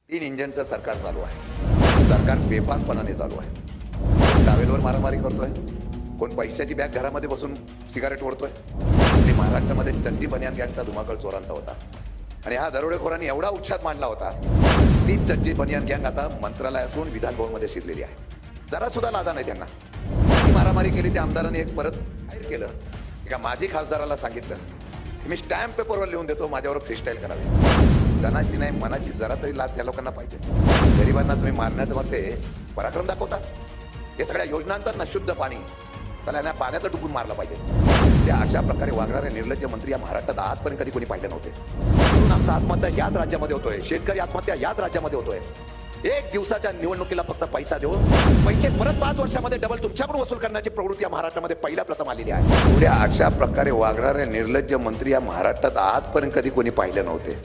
तीन इंजिनचं सरकार चालू आहे. सरकार बेफामपणाने चालू आहे. टावेलवर मारामारी करतोय, कोण पैशाची बॅग घरामध्ये बसून सिगारेट ओढतोय. आणि महाराष्ट्रामध्ये चड्डी बनियान गँगचा धुमाकळ चोरांचा होता आणि हा दरोडेखोरांनी एवढा उच्छाद मांडला होता. ती चड्डी बनियान गँग आता मंत्रालयातून विधान भवनमध्ये शिरलेली आहे. जरा सुद्धा लाजा नाही त्यांना. मारामारी केली त्या आमदारांनी एक परत जाहीर केलं. एका माजी खासदाराला सांगितलं की मी स्टॅम्प पेपरवर लिहून देतो, माझ्यावर फ्रीस्टाईल करावी. जनाची नाही मनाची जरा तरी लाज त्या लोकांना पाहिजे. गरिबांना तुम्ही मारण्यामध्ये पराक्रम दाखवता. हे सगळ्या योजनांतात ना शुद्ध पाणी, त्याला ना पाण्याचं डुबून मारलं पाहिजे. त्या अशा प्रकारे वागणारे निर्लज्ज मंत्री या महाराष्ट्रात आजपर्यंत कधी कोणी पाहिले नव्हते. म्हणून आमचा आत्महत्या याच राज्यामध्ये होतोय, शेतकरी आत्महत्या याच राज्यामध्ये होतोय. एक दिवसाच्या निवडणुकीला फक्त पैसा देऊन पैसे परत 5 वर्षामध्ये डबल तुमच्याकडून वसूल करण्याची प्रवृत्ती या महाराष्ट्रामध्ये पहिल्या प्रथम आलेली आहे. एवढ्या अशा प्रकारे वागणारे निर्लज्ज मंत्री या महाराष्ट्रात आजपर्यंत कधी कोणी पाहिले नव्हते.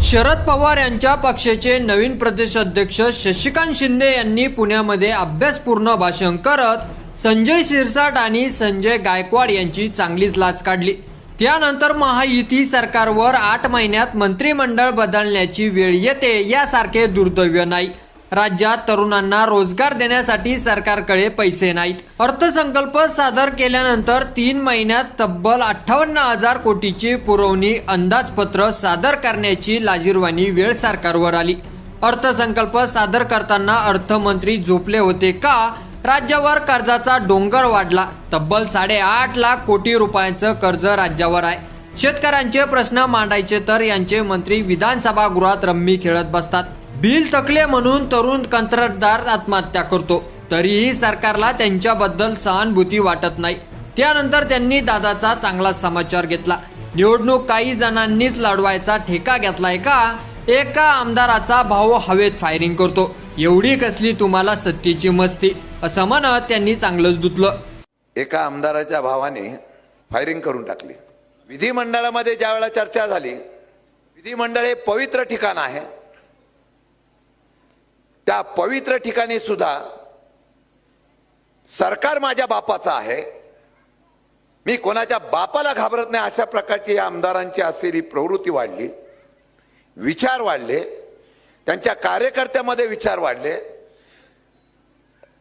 शरद पवार यांच्या पक्षाचे नवीन प्रदेश अध्यक्ष शशिकांत शिंदे यांनी पुण्यामध्ये अभ्यासपूर्ण भाषण करत संजय शिरसाट आणि संजय गायकवाड यांची चांगलीच लाच काढली. त्यानंतर महायुती सरकारवर 8 महिन्यात मंत्रिमंडळ बदलण्याची वेळ येते यासारखे दुर्दैव नाही. राज्यात तरुणांना रोजगार देण्यासाठी सरकारकडे पैसे नाहीत. अर्थसंकल्प सादर केल्यानंतर 3 महिन्यात तब्बल 58,000 कोटीची पुरवणी अंदाजपत्र सादर करण्याची लाजिरवाणी वेळ सरकारवर आली. अर्थसंकल्प सादर करताना अर्थमंत्री झोपले होते का? राज्यावर कर्जाचा डोंगर वाढला. तब्बल 8.5 लाख कोटी रुपयांचं कर्ज राज्यावर आहे. शेतकऱ्यांचे प्रश्न मांडायचे तर यांचे मंत्री विधानसभा गृहात रम्मी खेळत बसतात. बिल थकले म्हणून तरुण कंत्राटदार आत्महत्या करतो, तरीही सरकारला त्यांच्याबद्दल सहानुभूती वाटत नाही. त्यानंतर त्यांनी दादाचा चांगला समाचार घेतला. निवडणूक काही जणांनीच लढवायचा ठेका घेतलाय का? एका आमदाराचा भाऊ हवेत फायरिंग करतो, एवढी कसली तुम्हाला सत्तेची मस्ती, असं म्हणत त्यांनी चांगलंच धुतलं. एका आमदाराच्या भावाने फायरिंग करून टाकली. विधिमंडळामध्ये ज्या वेळेला चर्चा झाली, विधिमंडळ हे पवित्र ठिकाण आहे, त्या पवित्र ठिकाणी सुद्धा सरकार माझ्या बापाचं आहे, मी कोणाच्या बापाला घाबरत नाही, अशा प्रकारची या आमदारांची असलेली प्रवृत्ती वाढली. विचार वाढले, त्यांच्या कार्यकर्त्यामध्ये विचार वाढले.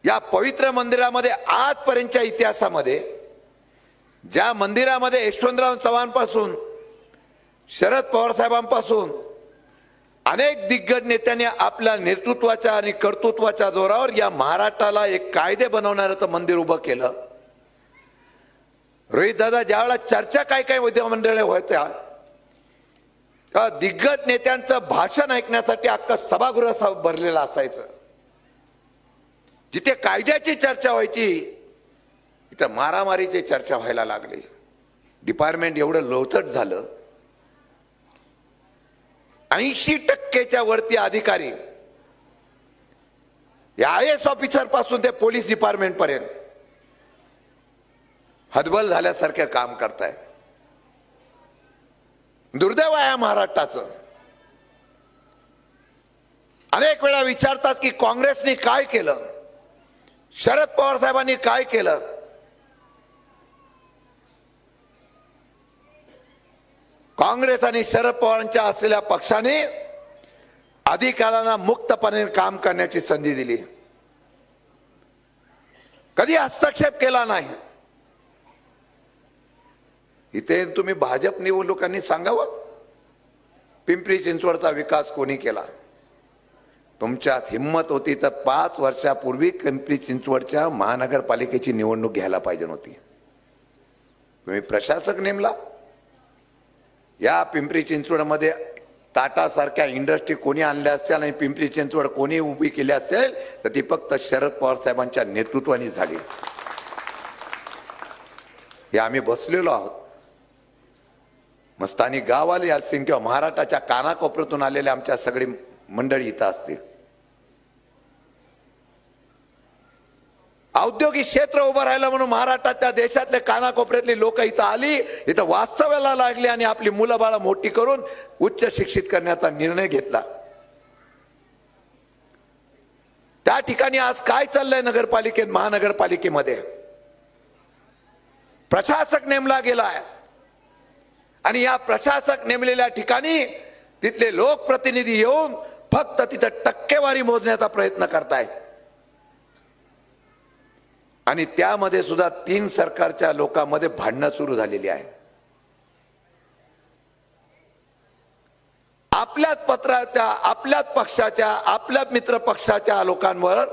या पवित्र मंदिरामध्ये आजपर्यंतच्या इतिहासामध्ये ज्या मंदिरामध्ये यशवंतराव चव्हाण पासून शरद पवार साहेबांपासून अनेक दिग्गज नेत्यांनी आपल्या नेतृत्वाच्या आणि कर्तृत्वाच्या जोरावर या महाराष्ट्राला एक कायदे बनवणारं मंदिर उभं केलं. रोहित दादा, ज्यावेळेला चर्चा काय विधिमंडळ होत्या, त्या दिग्गज नेत्यांचं भाषण ऐकण्यासाठी अख्खं सभागृह भरलेलं असायचं. जिथे कायद्याची चर्चा व्हायची तिथं मारामारीची चर्चा व्हायला लागली. डिपार्टमेंट एवढं लोचट झालं, 80% वरती अधिकारी या IAS ऑफिसर पासून ते पोलीस डिपार्टमेंट पर्यंत हतबल झाल्यासारखे काम करताय. दुर्दैव आहे महाराष्ट्राचं. अनेक वेळा विचारतात की काँग्रेसने काय केलं, शरद पवार साहेबांनी काय केलं. काँग्रेस आणि शरद पवारांच्या असलेल्या पक्षाने अधिकाऱ्यांना मुक्तपणे काम करण्याची संधी दिली, कधी हस्तक्षेप केला नाही. इथे तुम्ही भाजप निवडणुकांनी सांगावं, पिंपरी चिंचवडचा विकास कोणी केला? तुमच्यात हिम्मत होती तर 5 वर्षापूर्वी पिंपरी चिंचवडच्या महानगरपालिकेची निवडणूक घ्यायला पाहिजे नव्हती. तुम्ही प्रशासक नेमला. या पिंपरी चिंचवडमध्ये टाटा सारख्या इंडस्ट्री कोणी आणल्या असत्या आणि पिंपरी चिंचवड कोणी उभी केली असेल तर ती फक्त शरद पवार साहेबांच्या नेतृत्वाने झाली. हे आम्ही बसलेलो आहोत. मस्तानी गाववाले असतील किंवा महाराष्ट्राच्या कानाकोपऱ्यातून आलेले आमच्या सगळी मंडळी इथं असतील. औद्योगिक क्षेत्र उभं राहिलं म्हणून महाराष्ट्राच्या देशातले कानाकोपऱ्यातली लोक इथं आली, इथं वास्तव्याला लागली आणि आपली मुलं बाळं मोठी करून उच्च शिक्षित करण्याचा निर्णय घेतला. त्या ठिकाणी आज काय चाललंय नगरपालिकेत, महानगरपालिकेमध्ये प्रशासक नेमला गेलाय आणि या प्रशासक नेमलेल्या ठिकाणी तिथले लोकप्रतिनिधी येऊन फक्त तिथं टक्केवारी मोजण्याचा प्रयत्न करताय. आणि त्यामध्ये सुद्धा 3 सरकारच्या लोकांमध्ये भांडणं सुरू झालेली आहे. आपल्याच पत्राच्या, आपल्याच पक्षाच्या, आपल्याच मित्र पक्षाच्या लोकांवर,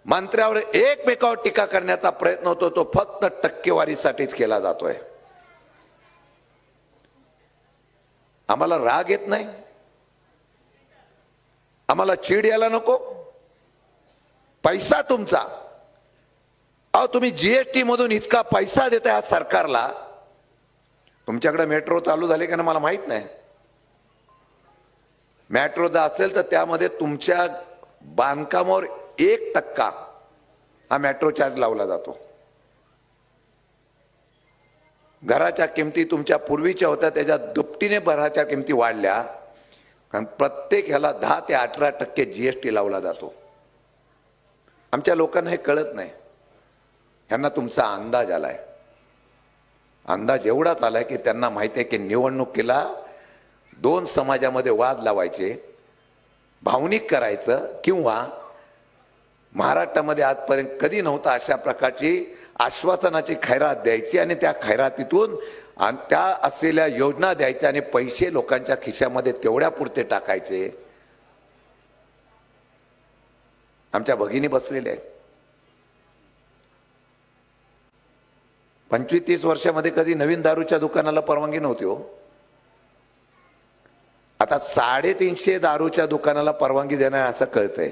मंत्र्यावर एकमेकावर टीका करण्याचा प्रयत्न होतो, तो फक्त टक्केवारीसाठीच केला जातोय. आम्हाला राग येत नाही, आम्हाला चीड यायला नको. पैसा तुमचा, अहो तुम्ही जीएसटी मधून इतका पैसा देताय आज सरकारला. तुमच्याकडे मेट्रो चालू झाले का ना मला माहित नाही. मेट्रो जर असेल तर त्यामध्ये तुमच्या बांधकामावर 1% हा मेट्रो चार्ज लावला जातो. घराच्या किमती तुमच्या पूर्वीच्या होत्या त्याच्या दुपटीने घराच्या किमती वाढल्या, कारण प्रत्येक ह्याला 10 ते 18% जीएसटी लावला जातो. आमच्या लोकांना हे कळत नाही. ह्यांना तुमचा अंदाज आलाय. अंदाज एवढाच आलाय की त्यांना माहिती आहे की निवडणुकीला 2 समाजामध्ये वाद लावायचे, भावनिक करायचं, किंवा महाराष्ट्रामध्ये आजपर्यंत कधी नव्हता अशा प्रकारची आश्वासनाची खैरात द्यायची आणि त्या खैरातीतून त्या असलेल्या योजना द्यायच्या आणि पैसे लोकांच्या खिशामध्ये तेवढ्या पुरते टाकायचे. आमच्या भगिनी बसलेल्या आहेत. 25-30 वर्षामध्ये कधी नवीन दारूच्या दुकानाला परवानगी नव्हती हो. आता 350 दारूच्या दुकानाला परवानगी देणार असं कळतंय.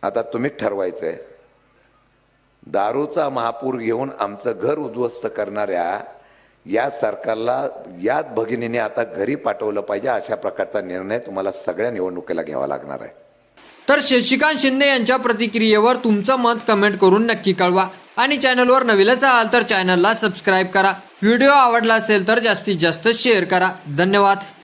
आता तुम्हीच ठरवायचंय. दारूचा महापूर घेऊन आमचं घर उद्ध्वस्त करणाऱ्या या सरकारला याच भगिनीने आता घरी पाठवलं पाहिजे, अशा प्रकारचा निर्णय तुम्हाला सगळ्या निवडणुकीला घ्यावा लागणार आहे. तर शशिकांत शिंदे यांच्या प्रतिक्रियेवर तुमचं मत कमेंट करून नक्की कळवा. आणि चॅनलवर नवीनच असाल तर चॅनलला सबस्क्राईब करा. व्हिडिओ आवडला असेल तर जास्तीत जास्त शेअर करा. धन्यवाद.